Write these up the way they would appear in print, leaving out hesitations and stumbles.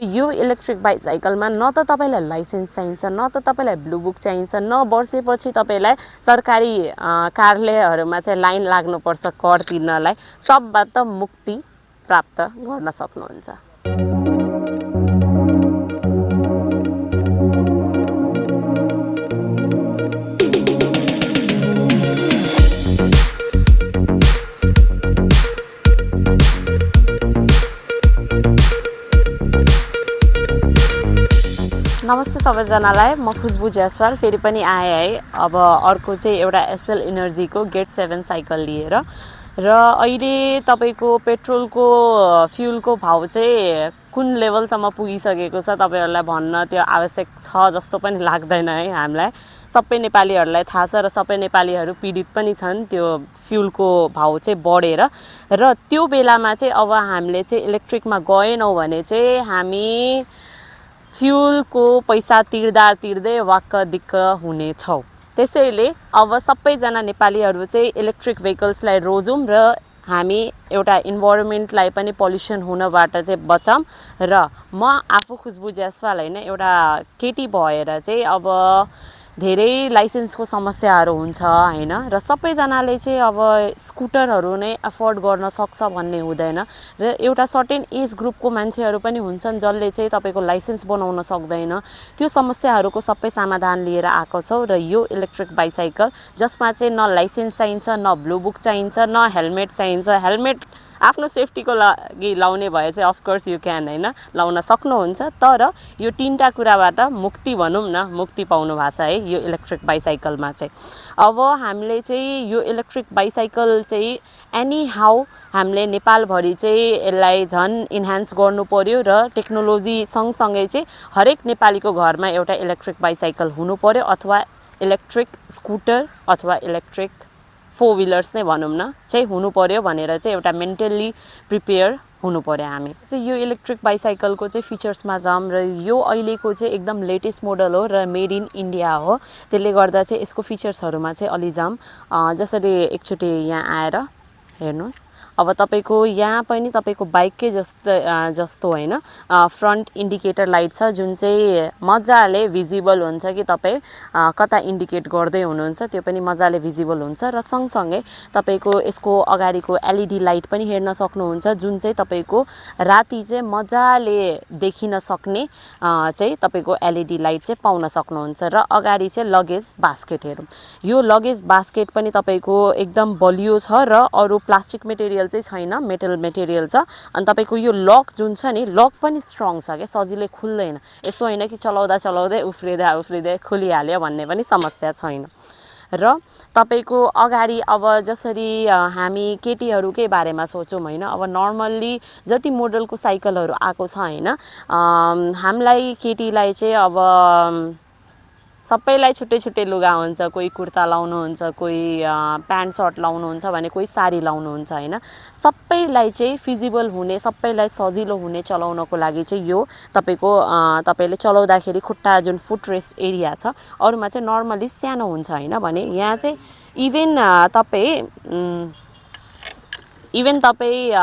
यो इलेक्ट्रिक बाइसाइकलमा न त तपाईलाई लाइसेन्स चाहिन्छ, न त तपाईलाई ब्लू बुक चाहिन्छ, न वर्षेपछि तपाईलाई सरकारी कार्यालयहरुमा चाहिँ लाइन लाग्नुपर्छ कर तिर्नलाई। सबबाट मुक्ति प्राप्त गर्न सक्नुहुन्छ। नमस्ते सबैजनालाई, म खुशबु जयसवाल फेरि पनि आए है। अब अर्को चाहिँ एउटा एसएल एनर्जीको गेट 7 साइकल लिएर र अहिले तपाईको पेट्रोलको फ्युलको भाउ चाहिँ कुन लेभलसम्म पुगिसकेको छ तपाईहरुलाई भन्न त्यो आवश्यक छ जस्तो पनि लाग्दैन है। हामीलाई सबै नेपालीहरुलाई थाहा छ र सबै नेपालीहरु पीडित पनि छन् त्यो फ्युलको भाउ चाहिँ बढेर। र त्यो बेलामा चाहिँ अब हामीले चाहिँ इलेक्ट्रिकमा गएनौं भने चाहिँ हामी फ्युलको पैसा तिर्दै वाक्क दिक्क हुनेछौं। त्यसैले अब सबैजना नेपालीहरु चाहिँ इलेक्ट्रिक भेहिकल्सलाई रोजौं र हामी एउटा इन्भाइरोमेन्टलाई पनि पोल्युसन हुनबाट चाहिँ बचाऊं। र म आफू खुशबु जयसवाल हैन, एउटा केटी भएर चाहिँ अब धेरै लाइसेन्सको समस्याहरु हुन्छ हैन, र सबैजनाले चाहिँ अब स्कुटरहरु नै अफोर्ड गर्न सक्छ भन्ने हुँदैन र एउटा सर्टेन एज ग्रुपको मान्छेहरु पनि हुन्छन् जसले चाहिँ तपाईको लाइसेन्स बनाउन सक्दैन। त्यो समस्याहरुको सबै समाधान लिएर आएको छौ र यो इलेक्ट्रिक बाइसाइकल जसमा चाहिँ न लाइसेन्स चाहिन्छ, न ब्लू बुक चाहिन्छ, न हेलमेट चाहिन्छ। हेलमेट आफ्नो सेफ्टीको लागि लाउने भए चाहिँ अफ कोर्स यु क्यान हैन, लाउन सक्नुहुन्छ। तर यो तीनटा कुराबाट मुक्ति भनौं न, मुक्ति पाउनु भएको छ है यो इलेक्ट्रिक बाइसाइकलमा चाहिँ। अब हामीले चाहिँ यो इलेक्ट्रिक बाइसाइकल चाहिँ एनी हाउ हामीले नेपाल भरि चाहिँ यसलाई झन इन्हान्स गर्नु पर्यो र टेक्नोलोजी सँगसँगै चाहिँ हरेक नेपालीको घरमा एउटा इलेक्ट्रिक बाइसाइकल हुनु पर्यो, अथवा इलेक्ट्रिक स्कुटर अथवा इलेक्ट्रिक 4 व्हीलर्स नै भनौं न चाहिँ हुनु पर्यो भनेर चाहिँ एउटा मेन्टली प्रिपेयर हुनु पर्यो हामी चाहिँ। यो इलेक्ट्रिक बाइसाइकलको चाहिँ फिचर्समा जाम र यो अहिलेको चाहिँ एकदम लेटेस्ट मोडल हो र मेड इन इन्डिया हो। त्यसले गर्दा चाहिँ यसको फिचर्सहरुमा चाहिँ अलि जाम। जसरी एकचोटी यहाँ आएर हेर्नुस्, अब तपाईको यहाँ पनि तपाईको बाइककै जस्तो हैन, फ्रन्ट इन्डिकेटर लाइट छ जुन चाहिँ मजाले भिजिबल हुन्छ कि तपाई कता इन्डिकेट गर्दै हुनुहुन्छ, त्यो पनि मजाले भिजिबल हुन्छ। र सँगसँगै तपाईको यसको अगाडिको एलईडी लाइट पनि हेर्न सक्नुहुन्छ जुन चाहिँ तपाईको राति चाहिँ मजाले देखिन सक्ने चाहिँ तपाईको एलईडी लाइट चाहिँ पाउन सक्नुहुन्छ। र अगाडि चाहिँ लगेज बास्केट हेरौं, यो लगेज बास्केट पनि तपाईको एकदम बलियो छ र अरु प्लास्टिक मटेरियल चाहिँ छैन, मेटल मटेरियल छ। अनि तपाईको यो लक जुन छ नि, लक पनि स्ट्रङ छ के, सजिलै खुल्दैन। यस्तो हैन कि चलाउँदै उफ्रिँदै खुलिहाल्यो भन्ने पनि समस्या छैन। र तपाईको अगाडि अब जसरी हामी केटीहरुकै बारेमा सोचौं हैन, अब नर्मल्ली जति मोडलको साइकलहरु आएको छ हैन, हामीलाई केटीलाई चाहिँ अब सबैलाई छुट्टै लुगा हुन्छ, कोही कुर्ता लाउनुहुन्छ, कोही प्यान्ट सर्ट लाउनुहुन्छ भने कोही साडी लाउनुहुन्छ हैन। सबैलाई चाहिँ फिजिबल हुने, सबैलाई सजिलो हुने चलाउनको लागि चाहिँ यो तपाईले चलाउँदाखेरि खुट्टा जुन फुट रेस्ट एरिया छ अरुमा चाहिँ नर्मली सानो हुन्छ हैन भने यहाँ चाहिँ इभन तपाई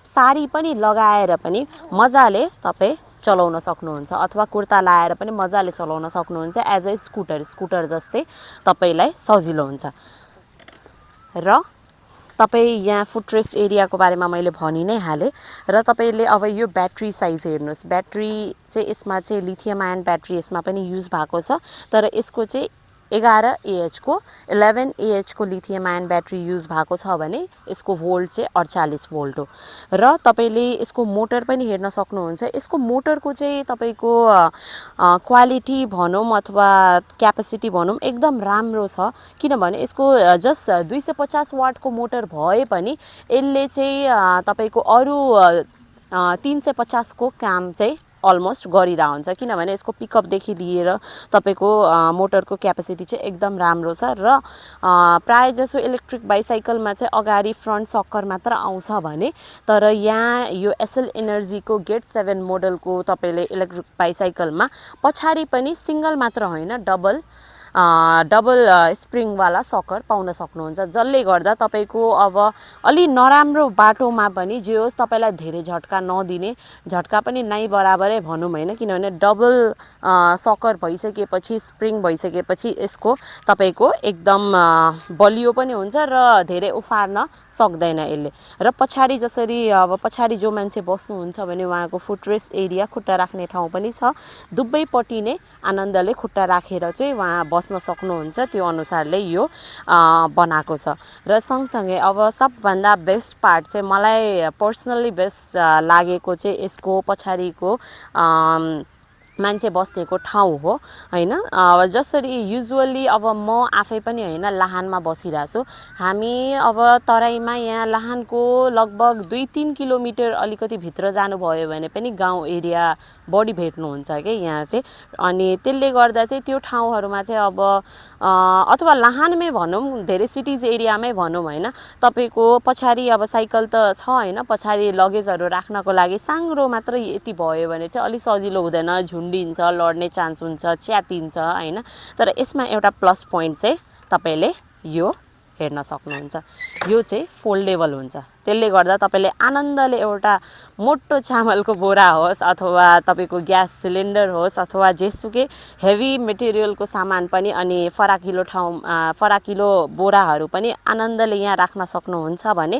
साडी पनि लगाएर पनि मजाले तपाई चलाउन सक्नुहुन्छ, अथवा कुर्ता लाएर पनि मजाले चलाउन सक्नुहुन्छ एज अ स्कुटर जस्तै तपाईलाई सजिलो हुन्छ। र तपाई यहाँ फुटरेस्ट एरियाको बारेमा मैले भनि नै हाले। र तपाईले अब यो ब्याट्री साइज हेर्नुस्, ब्याट्री चाहिँ यसमा चाहिँ लिथियम आयन ब्याट्री यसमा पनि युज भएको छ, तर यसको चाहिँ 11 AH को 11 AH को लिथियम आयन ब्याट्री युज भएको छ भने यसको भोल्ट चाहिँ 48 भोल्ट हो। र तपाईले यसको मोटर पनि हेर्न सक्नुहुन्छ। यसको मोटरको चाहिँ तपाईको क्वालिटी भनौं अथवा क्यापेसिटी भनौं एकदम राम्रो छ, किनभने यसको जस्ट 250 वाटको मोटर भए पनि यसले चाहिँ तपाईको अरु 350 को काम चाहिँ अलमोस्ट गरिरा हुन्छ, किनभने यसको पिकअप देखि लिएर तपाईको मोटरको क्यापेसिटी चाहिँ एकदम राम्रो छ। र प्राय जसो इलेक्ट्रिक बाइसाइकलमा चाहिँ अगाडि फ्रन्ट सक्कर मात्र आउँछ भने, तर यहाँ यो एसएल एनर्जीको गेट 7 मोडलको तपाईले इलेक्ट्रिक बाइसाइकलमा पछाडी पनि सिंगल मात्र हैन, डबल डबल स्प्रिङवाला सकर पाउन सक्नुहुन्छ, जसले गर्दा तपाईँको अब अलि नराम्रो बाटोमा पनि जे होस् तपाईँलाई धेरै झट्का नदिने, झट्का पनि नाइ बराबरै भनौँ होइन, किनभने डबल सकर भइसकेपछि, स्प्रिङ भइसकेपछि यसको तपाईँको एकदम बलियो पनि हुन्छ र धेरै उफार्न सक्दैन यसले। र पछाडि जसरी अब पछाडि जो मान्छे बस्नुहुन्छ भने उहाँको फुटरेस्ट एरिया, खुट्टा राख्ने ठाउँ पनि छ, दुवैपट्टि नै आनन्दले खुट्टा राखेर चाहिँ उहाँ बस्न सक्नुहुन्छ, त्यो अनुसारले यो बनाएको छ। र सँगसँगै अब सबभन्दा बेस्ट पार्ट चाहिँ मलाई पर्सनल्ली बेस्ट लागेको चाहिँ यसको पछाडिको मान्छे बस्नेको ठाउँ हो होइन। जसरी युजुअली अब म आफै पनि होइन लाहानमा बसिरहेको छु, हामी अब तराईमा यहाँ लाहानको लगभग 2-3 किलोमिटर अलिकति भित्र जानुभयो भने पनि गाउँ एरिया बढी भेट्नुहुन्छ क्या यहाँ चाहिँ। अनि त्यसले गर्दा चाहिँ त्यो ठाउँहरूमा चाहिँ अब अथवा लाहानमै भनौँ, धेरै सिटिज एरियामै भनौँ होइन, तपाईँको पछाडि अब साइकल त छ होइन, पछाडि लगेजहरू राख्नको लागि साङ्ग्रो मात्रै यति भयो भने चाहिँ अलिक सजिलो हुँदैन, झुन्डिन्छ, लड्ने चान्स हुन्छ, च्यातिन्छ होइन। तर यसमा एउटा प्लस पोइन्ट चाहिँ तपाईँले यो हेर्न सक्नुहुन्छ, यो चाहिँ फोल्डेबल हुन्छ, त्यसले गर्दा तपाईँले आनन्दले एउटा मोटो चामलको बोरा होस् अथवा तपाईँको ग्यास सिलिन्डर होस् अथवा जेसुकै हेभी मेटेरियलको सामान पनि अनि फराकिलो बोराहरू पनि आनन्दले यहाँ राख्न सक्नुहुन्छ भने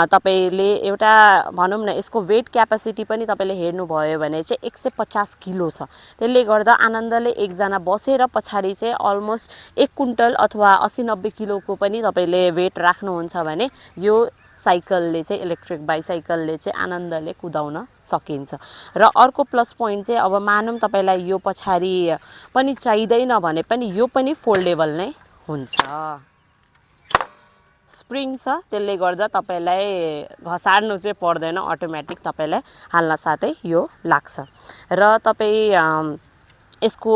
तपाईँले एउटा भनौँ न यसको वेट क्यापासिटी पनि तपाईँले हेर्नुभयो भने चाहिँ 150 किलो छ। त्यसले गर्दा आनन्दले एकजना बसेर पछाडि चाहिँ अलमोस्ट 1 कुन्टल अथवा 80-90 किलोको पनि तपाईँले वेट राख्नुहुन्छ भने यो साइकलले चाहिँ, इलेक्ट्रिक बाइसाइकलले चाहिँ आनन्दले कुदाउन सकिन्छ। र अर्को प्लस पोइन्ट चाहिँ अब मानौँ तपाईँलाई यो पछाडि पनि चाहिँदैन भने पनि यो पनि फोल्डेबल नै हुन्छ, स्प्रिङ छ, त्यसले गर्दा तपाईँलाई घसार्नु चाहिँ पर्दैन, अटोमेटिक तपाईँलाई हाल्न साथै यो लाग्छ। र तपाईँ यसको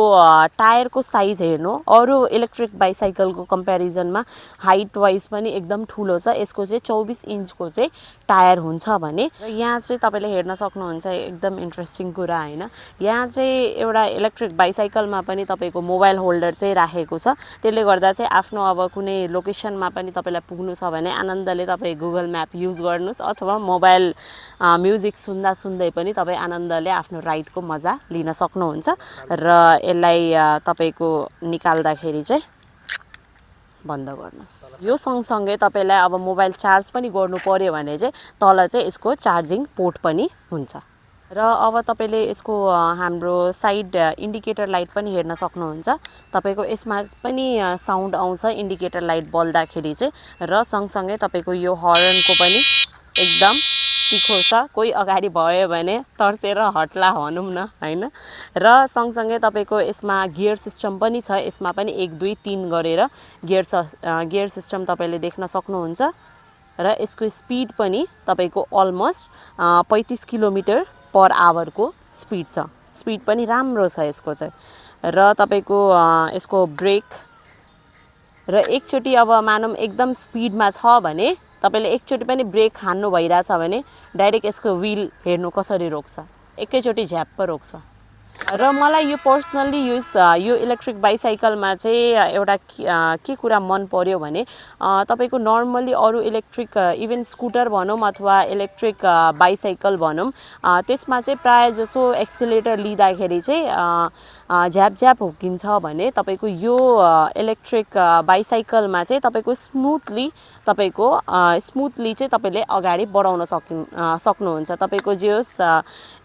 टायरको साइज हेर्नु, अरू इलेक्ट्रिक बाइसाइकलको कम्पेरिजनमा हाइट वाइज पनि एकदम ठुलो छ। यसको चाहिँ 24 इन्चको चाहिँ टायर हुन्छ भने यहाँ चाहिँ तपाईँले हेर्न सक्नुहुन्छ एकदम इन्ट्रेस्टिङ कुरा होइन, यहाँ चाहिँ एउटा इलेक्ट्रिक बाइसाइकलमा पनि तपाईँको मोबाइल होल्डर चाहिँ राखेको छ। त्यसले गर्दा चाहिँ आफ्नो अब कुनै लोकेसनमा पनि तपाईँलाई पुग्नु छ भने आनन्दले तपाईँ गुगल म्याप युज गर्नुहोस् अथवा मोबाइल म्युजिक सुन्दा सुन्दै पनि तपाईँ आनन्दले आफ्नो राइडको मजा लिन सक्नुहुन्छ। र यसलाई तपाईँको निकाल्दाखेरि चाहिँ बन्द गर्नुहोस्। यो सँगसँगै तपाईँलाई अब मोबाइल चार्ज पनि गर्नु पर्यो भने चाहिँ तल चाहिँ यसको चार्जिङ पोर्ट पनि हुन्छ। र अब तपाईँले यसको हाम्रो साइड इन्डिकेटर लाइट पनि हेर्न सक्नुहुन्छ, तपाईँको यसमा पनि साउन्ड आउँछ इन्डिकेटर लाइट बल्दाखेरि चाहिँ। र सँगसँगै तपाईँको यो हर्नको पनि एकदम तिखो छ, कोही अगाडि भयो भने तर्सेर हट्ला भनौँ न होइन। र सँगसँगै तपाईँको यसमा गियर सिस्टम पनि छ, यसमा पनि 1, 2, 3 गरेर गियर सिस्टम तपाईँले देख्न सक्नुहुन्छ। र यसको स्पिड पनि तपाईँको अलमोस्ट 35 किलोमिटर पर आवरको स्पिड छ, स्पिड पनि राम्रो छ यसको चाहिँ। र तपाईँको यसको ब्रेक र एकचोटि अब मानौँ एकदम स्पिडमा छ भने तपाईँले एकचोटि पनि ब्रेक हान्नु भइरहेछ भने डाइरेक्ट यसको व्हील हेर्नु कसरी रोक्छ, एकैचोटि झ्याप्प रोक्छ। र मलाई यो पर्सनल्ली यो इलेक्ट्रिक बाइसाइकलमा चाहिँ एउटा के कुरा मन पर्यो भने तपाईँको नर्मली अरू इलेक्ट्रिक इभन स्कुटर भनौँ अथवा इलेक्ट्रिक बाइसाइकल भनौँ, त्यसमा चाहिँ प्रायः जसो एक्सिलेटर लिँदाखेरि चाहिँ झ्याप हुर्किन्छ भने तपाईँको यो इलेक्ट्रिक बाइसाइकलमा चाहिँ तपाईँको स्मुथली चाहिँ तपाईँले अगाडि बढाउन सक्नुहुन्छ। तपाईँको जे होस्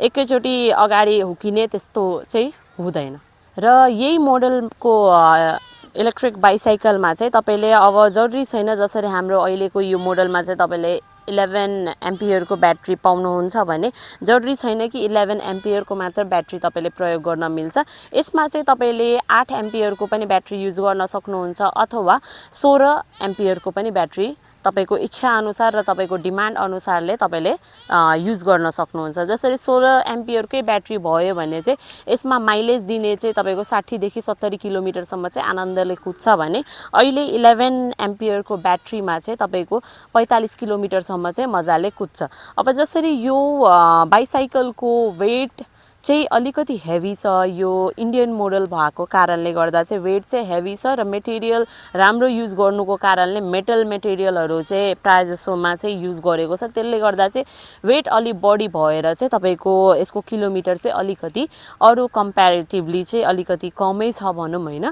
एकैचोटि अगाडि हुर्किने त्यस्तो चाहिँ हुँदैन। र यही मोडलको इलेक्ट्रिक बाइसाइकलमा चाहिँ तपाईँले अब जरुरी छैन जसरी हाम्रो अहिलेको यो मोडलमा चाहिँ तपाईँले 11 एम्पियरको ब्याट्री पाउनुहुन्छ भने जरुरी छैन कि 11 एम्पियरको मात्र ब्याट्री तपाईँले प्रयोग गर्न मिल्छ। यसमा चाहिँ तपाईँले 8 एम्पियरको पनि ब्याट्री युज गर्न सक्नुहुन्छ अथवा 16 एम्पियरको पनि ब्याट्री तपाईँको इच्छा अनुसार र तपाईँको डिमान्ड अनुसारले तपाईँले युज गर्न सक्नुहुन्छ। जसरी 16 एम्पियरकै ब्याट्री भयो भने चाहिँ यसमा माइलेज दिने चाहिँ तपाईँको 60 देखि 70 किलोमिटरसम्म चाहिँ आनन्दले कुद्छ भने अहिले 11 एम्पियरको ब्याट्रीमा चाहिँ तपाईँको 45 किलोमिटरसम्म चाहिँ मजाले कुद्छ। अब जसरी यो बाइसाइकलको वेट चाहिँ अलिकति हेभी छ। यो इन्डियन मोडल भएको कारणले गर्दा चाहिँ वेट चाहिँ हेभी छ र मेटेरियल राम्रो युज गर्नुको कारणले मेटल मेटेरियलहरू चाहिँ प्रायः जसोमा चाहिँ युज गरेको छ। त्यसले गर्दा चाहिँ वेट अलि बढी भएर चाहिँ तपाईँको यसको किलोमिटर चाहिँ अलिकति अरू कम्प्यारेटिभली चाहिँ अलिकति कमै छ भनौँ होइन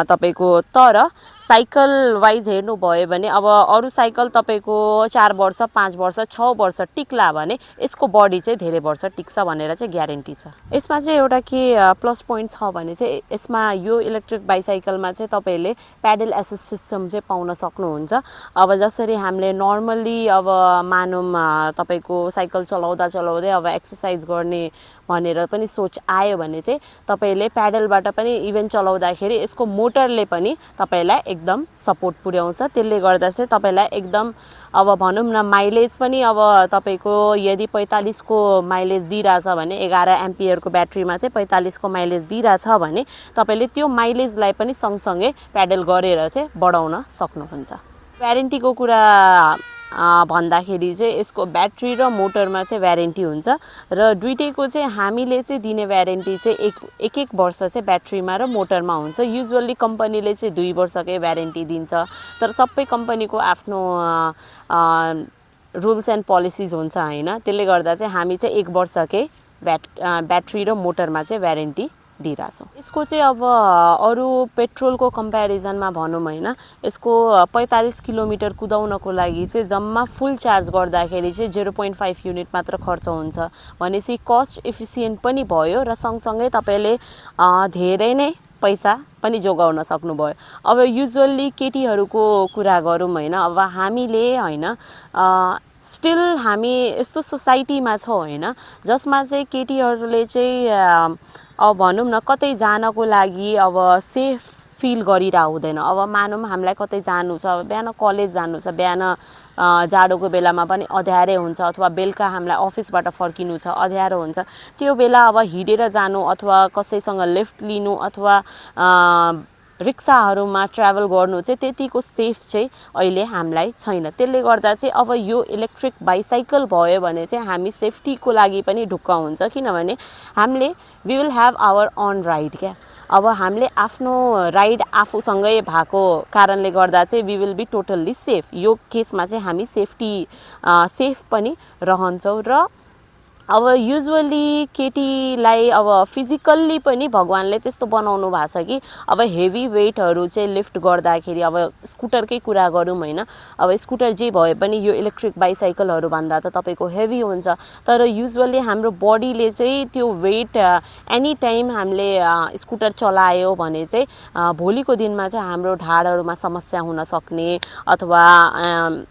तपाईँको। तर साइकल वाइज हेर्नुभयो भने अब अरू साइकल तपाईँको 4 वर्ष 5 वर्ष 6 वर्ष टिक्ला भने यसको बडी चाहिँ धेरै वर्ष टिक्छ भनेर चाहिँ ग्यारेन्टी छ। यसमा चाहिँ एउटा के प्लस पोइन्ट छ भने चाहिँ यसमा यो इलेक्ट्रिक बाइसाइकलमा चाहिँ तपाईँले प्याडल एसिस्ट सिस्टम चाहिँ पाउन सक्नुहुन्छ। अब जसरी हामीले नर्मल्ली अब मानौँ तपाईँको साइकल चलाउँदा चलाउँदै अब एक्सर्साइज गर्ने भनेर पनि सोच आयो भने चाहिँ तपाईँले प्याडलबाट पनि इभेन चलाउँदाखेरि यसको मोटरले पनि तपाईँलाई एकदम सपोर्ट पुर्याउँछ। त्यसले गर्दा चाहिँ तपाईँलाई एकदम अब भनौँ न माइलेज पनि अब तपाईँको यदि 45 को माइलेज दिइरहेछ भने 11 एम्पियरको ब्याट्रीमा चाहिँ 45 को माइलेज दिइरहेछ भने तपाईँले त्यो माइलेजलाई पनि सँगसँगै प्याडल गरेर चाहिँ बढाउन सक्नुहुन्छ। वारेन्टीको कुरा भन्दाखेरि चाहिँ यसको ब्याट्री र मोटरमा चाहिँ वारेन्टी हुन्छ र दुईटैको चाहिँ हामीले चाहिँ दिने वारेन्टी चाहिँ एक वर्ष चाहिँ ब्याट्रीमा र मोटरमा हुन्छ। युजुअली कम्पनीले चाहिँ 2 वर्षकै वारेन्टी दिन्छ तर सबै कम्पनीको आफ्नो रुल्स एन्ड पोलिसिज हुन्छ होइन। त्यसले गर्दा चाहिँ हामी चाहिँ 1 वर्षकै ब्याट्री र मोटरमा चाहिँ वारेन्टी दिइरहेछौँ। यसको चाहिँ अब अरू पेट्रोलको कम्पेरिजनमा भनौँ होइन यसको 45 किलोमिटर कुदाउनको लागि चाहिँ जम्मा फुल चार्ज गर्दाखेरि चाहिँ 0.5 युनिट मात्र खर्च हुन्छ भनेपछि कस्ट इफिसियन्ट पनि भयो र सँगसँगै तपाईँले धेरै नै पैसा पनि जोगाउन सक्नुभयो। अब युजुअली केटीहरूको कुरा गरौँ होइन अब हामीले होइन स्टिल हामी यस्तो सोसाइटीमा छौँ होइन जसमा चाहिँ केटीहरूले चाहिँ अब भनौँ न कतै जानको लागि अब सेफ फिल गरिरहेको हुँदैन। अब मानौँ हामीलाई कतै जानु छ बिहान कलेज जानु छ बिहान जाडोको बेलामा पनि अँध्यारै हुन्छ अथवा बेलुका हामीलाई अफिसबाट फर्किनु छ अँध्यारो हुन्छ त्यो बेला अब हिँडेर जानु अथवा कसैसँग लिफ्ट लिनु अथवा रिक्साहरूमा ट्राभल गर्नु चाहिँ त्यतिको सेफ चाहिँ अहिले हामीलाई छैन। त्यसले गर्दा चाहिँ अब यो इलेक्ट्रिक बाइसाइकल भयो भने चाहिँ हामी सेफ्टीको लागि पनि ढुक्क हुन्छ किनभने हामीले we will have our own ride क्या। अब हामीले आफ्नो राइड आफूसँगै भएको कारणले गर्दा चाहिँ we will be totally safe. यो केसमा चाहिँ हामी सेफ पनि रहन्छौँ र अब युजुअली केटीलाई अब फिजिकल्ली पनि भगवानले त्यस्तो बनाउनु भएको छ कि अब हेभी वेटहरू चाहिँ लिफ्ट गर्दाखेरि अब स्कुटरकै कुरा गरौँ होइन अब स्कुटर जे भए पनि यो इलेक्ट्रिक बाइसाइकलहरू भन्दा त तपाईँको हेभी हुन्छ तर युजुअली हाम्रो बडीले चाहिँ त्यो वेट एनी टाइम हामीले स्कुटर चलायो भने चाहिँ भोलिको दिनमा चाहिँ हाम्रो ढाडहरूमा समस्या हुन सक्ने अथवा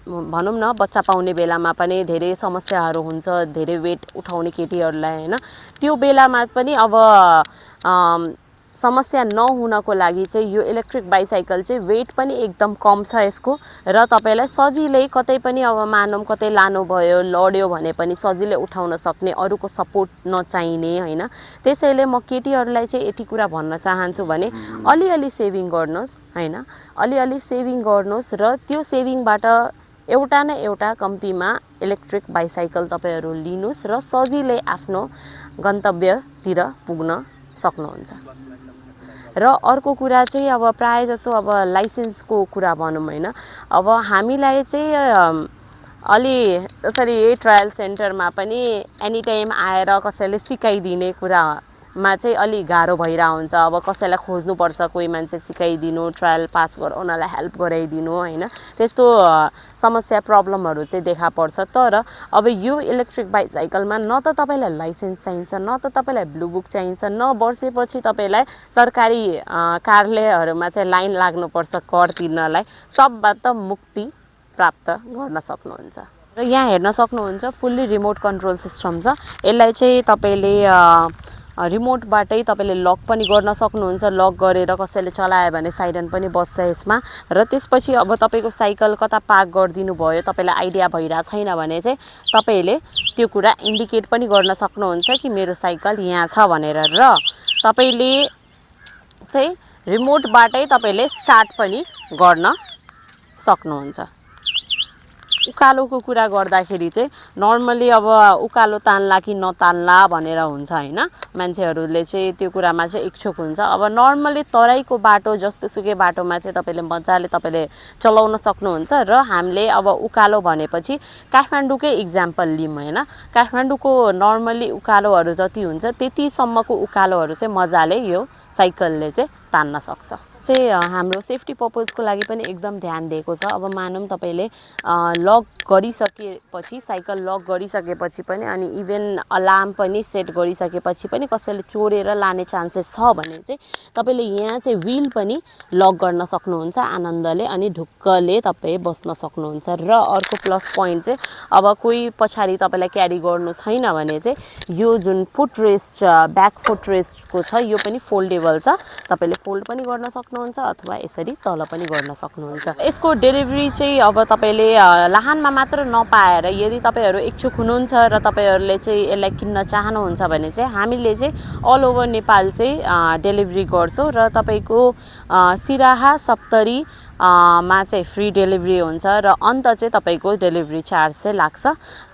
भनौँ न बच्चा पाउने बेलामा पनि धेरै समस्याहरू हुन्छ धेरै वेट उठाउने केटीहरूलाई होइन त्यो बेलामा पनि अब समस्या नहुनको लागि चाहिँ यो इलेक्ट्रिक बाइसाइकल चाहिँ वेट पनि एकदम कम छ यसको र तपाईँलाई सजिलै कतै पनि अब मानौँ कतै लानु भयो लड्यो भने पनि सजिलै उठाउन सक्ने अरूको सपोर्ट नचाहिने होइन। त्यसैले म केटीहरूलाई चाहिँ यति कुरा भन्न चाहन्छु भने अलिअलि सेभिङ गर्नुहोस् होइन अलिअलि सेभिङ गर्नुहोस् र त्यो सेभिङबाट एउटा न एउटा कम्तीमा इलेक्ट्रिक बाइसाइकल तपाईँहरू लिनुहोस् र सजिलै आफ्नो गन्तव्यतिर पुग्न सक्नुहुन्छ। र अर्को कुरा चाहिँ अब प्रायः जसो अब लाइसेन्सको कुरा भनौँ होइन अब हामीलाई चाहिँ अलि जसरी यही ट्रायल सेन्टरमा पनि एनी टाइम आएर कसैले सिकाइदिने कुरामा चाहिँ अलि गाह्रो भइरहेको हुन्छ। अब कसैलाई खोज्नुपर्छ कोही मान्छे सिकाइदिनु ट्रायल पास गराउनलाई हेल्प गराइदिनु होइन त्यस्तो समस्या प्रब्लमहरू चाहिँ देखा पर्छ। तर अब यो इलेक्ट्रिक बाइसाइकलमा न त तपाईँलाई लाइसेन्स चाहिन्छ न त तपाईँलाई ब्लू बुक चाहिन्छ न वर्षेपछि तपाईँलाई सरकारी कार्यालयहरूमा चाहिँ लाइन लाग्नुपर्छ कर तिर्नलाई सबबाट मुक्ति प्राप्त गर्न सक्नुहुन्छ। र यहाँ हेर्न सक्नुहुन्छ फुल्ली रिमोट कन्ट्रोल सिस्टम छ। यसलाई चाहिँ तपाईँले रिमोटबाटै तपाईँले लक पनि गर्न सक्नुहुन्छ। लक गरेर कसैले चलायो भने साइरन पनि बज्छ यसमा र त्यसपछि अब तपाईँको साइकल कता पार्क गरिदिनु भयो तपाईँलाई आइडिया भइरहेको छैन भने चाहिँ तपाईँले त्यो कुरा इन्डिकेट पनि गर्न सक्नुहुन्छ कि मेरो साइकल यहाँ छ भनेर र तपाईँले चाहिँ रिमोटबाटै तपाईँले स्टार्ट पनि गर्न सक्नुहुन्छ। उकालोको कुरा गर्दाखेरि चाहिँ नर्मली अब उकालो तान्ला कि नतान्ला भनेर हुन्छ हैन, मान्छेहरूले चाहिँ त्यो कुरामा चाहिँ इच्छुक हुन्छ। अब नर्मली तराईको बाटो जस्तोसुकै बाटोमा चाहिँ तपाईँले मजाले तपाईँले चलाउन सक्नुहुन्छ। र हामीले अब उकालो भनेपछि काठमाडौँकै इक्जाम्पल लिउँ हैन, काठमाडौँको नर्मली उकालोहरू जति हुन्छ त्यतिसम्मको उकालोहरू चाहिँ मजाले यो साइकलले चाहिँ तान्न सक्छ। चाहिँ हाम्रो सेफ्टी पर्पजको लागि पनि एकदम ध्यान दिएको छ। अब मानौँ तपाईँले लक गरिसकेपछि, साइकल लक गरिसकेपछि पनि अनि इभन अलार्म पनि सेट गरिसकेपछि पनि कसैले चोरेर लाने चान्सेस छ भने चाहिँ तपाईँले यहाँ चाहिँ व्हिल पनि लक गर्न सक्नुहुन्छ आनन्दले, अनि ढुक्कले तपाईँ बस्न सक्नुहुन्छ। र अर्को प्लस पोइन्ट चाहिँ अब कोही पछाडि तपाईँलाई क्यारी गर्नु छैन भने चाहिँ यो जुन फुट रेस्ट, ब्याक फुट रेस्टको छ यो पनि फोल्डेबल छ, तपाईँले फोल्ड पनि गर्न सक्नुहुन्छ अथवा यसरी तल पनि गर्न सक्नुहुन्छ। यसको डेलिभरी चाहिँ अब तपाईँले लाहानमा मात्र नपाएर यदि तपाईँहरू इच्छुक हुनुहुन्छ र तपाईँहरूले चाहिँ यसलाई किन्न चाहनुहुन्छ भने चाहिँ हामीले चाहिँ अल ओभर नेपाल चाहिँ डेलिभरी गर्छौँ। र तपाईँको सिराहा सप्तरी मा चाहिँ फ्री डेलिभरी हुन्छ र अन्त चाहिँ तपाईँको डेलिभरी चार्ज चाहिँ लाग्छ।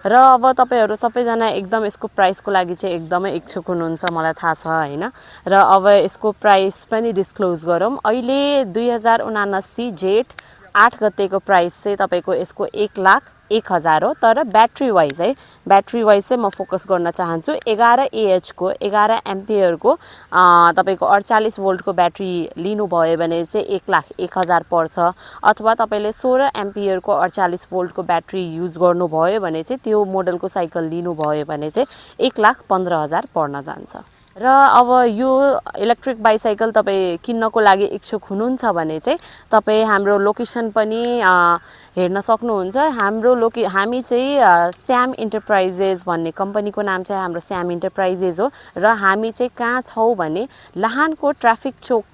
र अब तपाईँहरू सबैजना एकदम यसको प्राइसको लागि चाहिँ एकदमै इच्छुक हुनुहुन्छ मलाई थाहा छ हैन। र अब यसको प्राइस पनि डिस्क्लोज गरौँ। अहिले 2079 जेठ 8 गतेको प्राइस चाहिँ तपाईँको यसको 1,01,000 हो। तर ब्याट्री वाइज चाहिँ म फोकस गर्न चाहन्छु। 11 AH को 11 एम्पियरको तपाईँको 48 भोल्टको ब्याट्री लिनुभयो भने चाहिँ 1,01,000 पर्छ। अथवा तपाईँले 16 एम्पियरको 48 भोल्टको ब्याट्री युज गर्नुभयो भने चाहिँ त्यो मोडलको साइकल लिनुभयो भने चाहिँ 1,15,000 पर्न जान्छ। र अब यो इलेक्ट्रिक बाइसाइकल तपाईँ किन्नको लागि इच्छुक हुनुहुन्छ भने चाहिँ तपाईँ हाम्रो लोकेसन पनि हेर्न सक्नुहुन्छ। हामी चाहिँ श्याम एन्टरप्राइजेस भन्ने कम्पनीको नाम चाहिँ हाम्रो श्याम एन्टरप्राइजेस हो। र हामी चाहिँ कहाँ छौँ भने लाहानको ट्राफिक चौक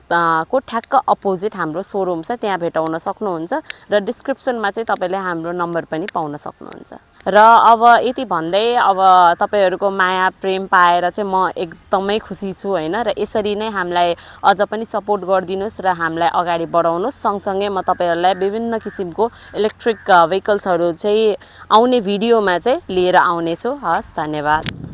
को ठ्याक्क अपोजिट हाम्रो सोरुम छ, त्यहाँ भेटाउन सक्नुहुन्छ। र डिस्क्रिप्सनमा चाहिँ तपाईँले हाम्रो नम्बर पनि पाउन सक्नुहुन्छ। र अब यति भन्दै अब तपाईँहरूको माया प्रेम पाएर चाहिँ म एकदमै खुसी छु हैन। र यसरी नै हामीलाई अझ पनि सपोर्ट गरिदिनुस् र हामीलाई अगाडि बढाउनुस्। सँगसँगै म तपाईँहरूलाई विभिन्न किसिमको इलेक्ट्रिक भेहिकल्सहरू चाहिँ आउने भिडियोमा चाहिँ लिएर आउनेछु। हस्, धन्यवाद।